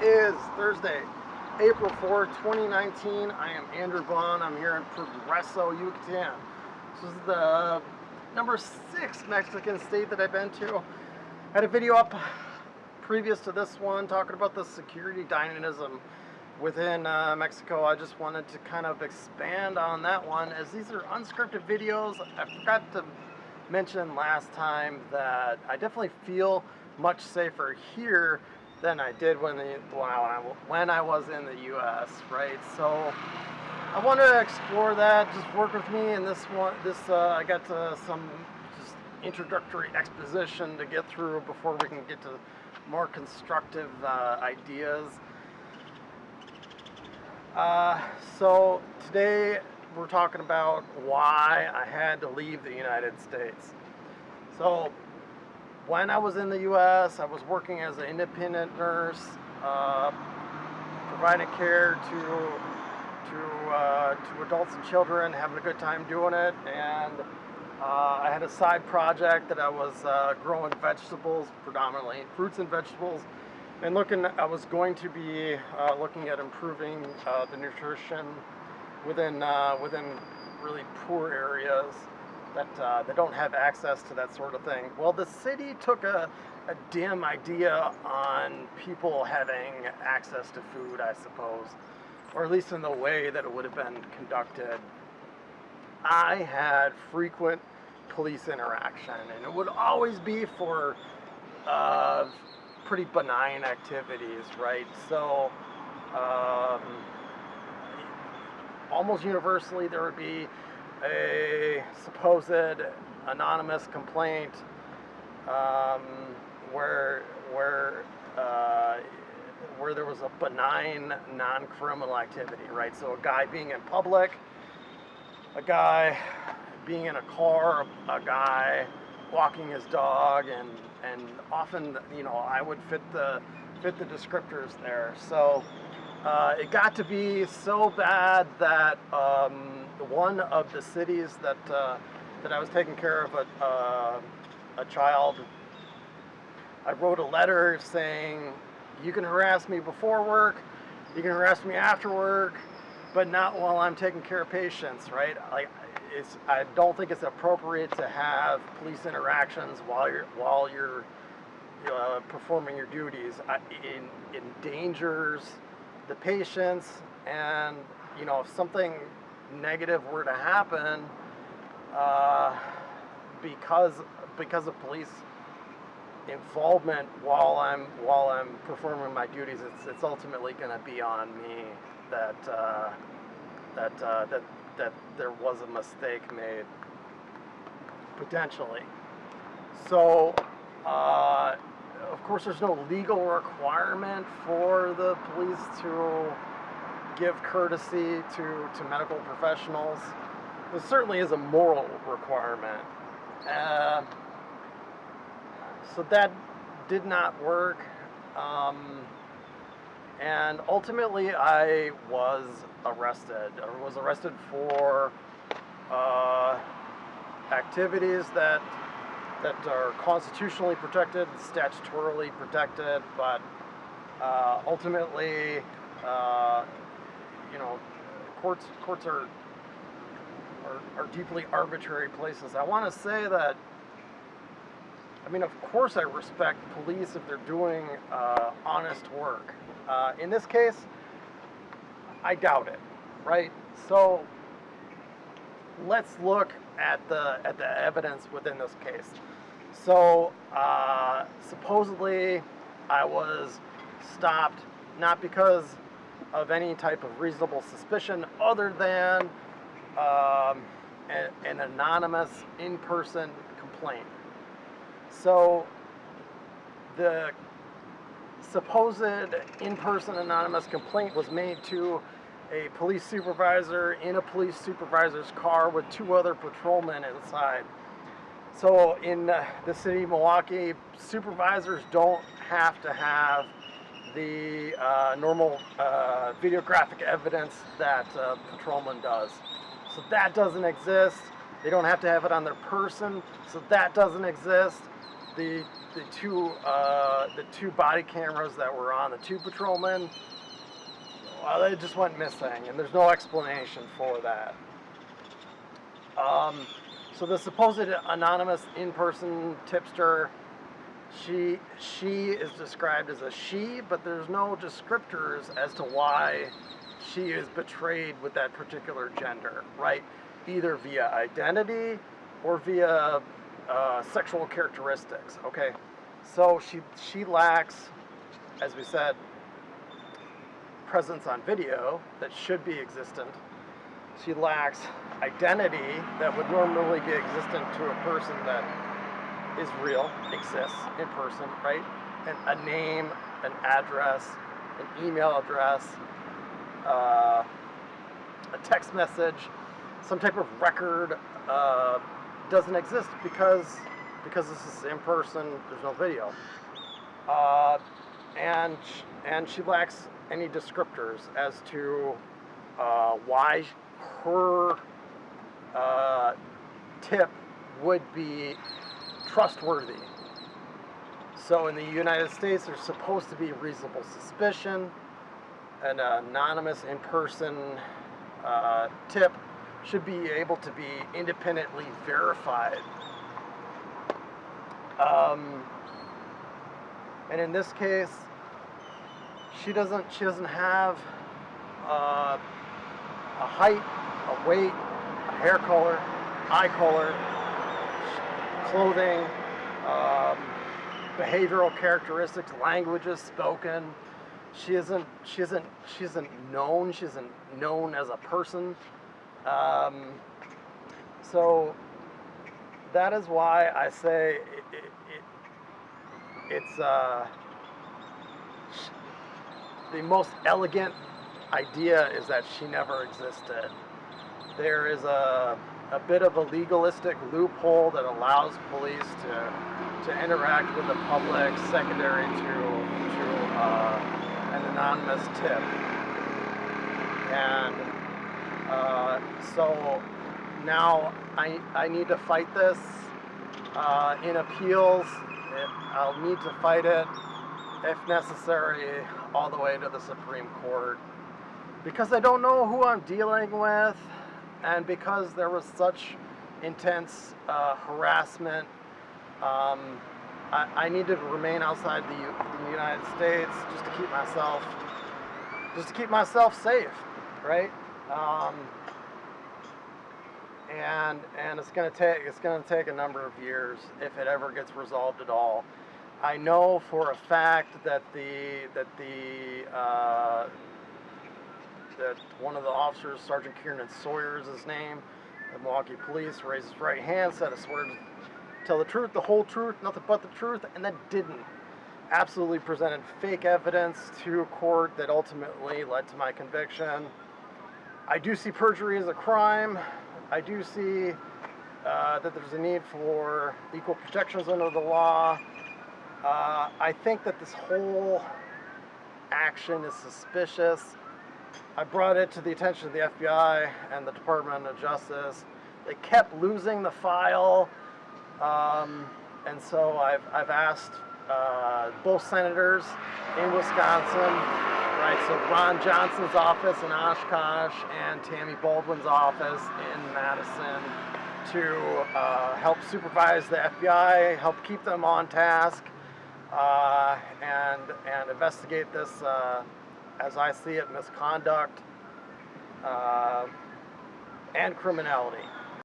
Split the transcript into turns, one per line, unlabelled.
is Thursday, April 4th, 2019. I am Andrew Vaughn. I'm here in Progreso, Yucatan. This is the number 6 Mexican state that I've been to. I had a video up previous to this one talking about the security dynamism within Mexico. I just wanted to kind of expand on that one, as these are unscripted videos. I forgot to mention last time that I definitely feel much safer here than I did when I was in the U.S. Right? So I want to explore that. Just work with me in this one. I got some just introductory exposition to get through before we can get to more constructive ideas. So today we're talking about why I had to leave the United States. So when I was in the U.S., I was working as an independent nurse, providing care to adults and children, having a good time doing it. And I had a side project that I was growing vegetables, predominantly fruits and vegetables, and I was going to be looking at improving the nutrition within really poor areas that don't have access to that sort of thing. Well, the city took a dim idea on people having access to food, I suppose, or at least in the way that it would have been conducted. I had frequent police interaction, and it would always be for pretty benign activities, right? So almost universally there would be a supposed anonymous complaint where there was a benign non-criminal activity, right? So a guy being in public, a guy being in a car, a guy walking his dog, and often, I would fit the descriptors there. So it got to be so bad that one of the cities that I was taking care of a child, I wrote a letter saying, you can harass me before work, you can harass me after work, but not while I'm taking care of patients, right? I don't think it's appropriate to have police interactions while you're performing your duties. It endangers the patients, and if something negative were to happen because of police involvement while I'm performing my duties, it's ultimately going to be on me that there was a mistake made, potentially. So of course there's no legal requirement for the police to give courtesy to medical professionals. There certainly is a moral requirement. So that did not work. And ultimately I was arrested. I was arrested for activities that are constitutionally protected, statutorily protected, but ultimately, courts are deeply arbitrary places. I want to say that, of course I respect police if they're doing honest work. In this case, I doubt it, right? So let's look at the evidence within this case. So supposedly I was stopped not because of any type of reasonable suspicion other than an anonymous in-person complaint. So the supposed in-person anonymous complaint was made to a police supervisor in a police supervisor's car with 2 other patrolmen inside. So in the city of Milwaukee, supervisors don't have to have the normal videographic evidence that a patrolman does. So that doesn't exist. They don't have to have it on their person, so that doesn't exist. the two body cameras that were on the two patrolmen, well, they just went missing, and there's no explanation for that. So the supposed anonymous in-person tipster, she is described as a she, but there's no descriptors as to why she is betrayed with that particular gender, right? Either via identity or via sexual characteristics. Okay, so she lacks, as we said, presence on video that should be existent. She lacks identity that would normally be existent to a person that is real, exists in person, right? And a name, an address, an email address, a text message, some type of record doesn't exist because this is in person. There's no video, and she lacks any descriptors as to why her tip would be trustworthy. So in the United States, there's supposed to be reasonable suspicion. An anonymous in-person tip should be able to be independently verified. And in this case, she doesn't have a height, a weight, a hair color, eye color, clothing, behavioral characteristics, languages spoken. She isn't known. She isn't known as a person. So that is why I say it's the most elegant idea is that she never existed. There is a bit of a legalistic loophole that allows police to interact with the public secondary to an anonymous tip. And so now I need to fight this in appeals. I'll need to fight it, if necessary, all the way to the Supreme Court, because I don't know who I'm dealing with, and because there was such intense harassment. I need to remain outside the United States just to keep myself safe, right? And it's gonna take a number of years if it ever gets resolved at all. I know for a fact that one of the officers, Sergeant Kieran Sawyer is his name, the Milwaukee Police, raised his right hand, said a swear to tell the truth, the whole truth, nothing but the truth, and then didn't. Absolutely presented fake evidence to a court that ultimately led to my conviction. I do see perjury as a crime. I do see that there's a need for equal protections under the law. I think that this whole action is suspicious. I brought it to the attention of the FBI and the Department of Justice. They kept losing the file, and so I've asked both senators in Wisconsin, right? So Ron Johnson's office in Oshkosh and Tammy Baldwin's office in Madison to help supervise the FBI, help keep them on task, and investigate this, as I see it, misconduct and criminality.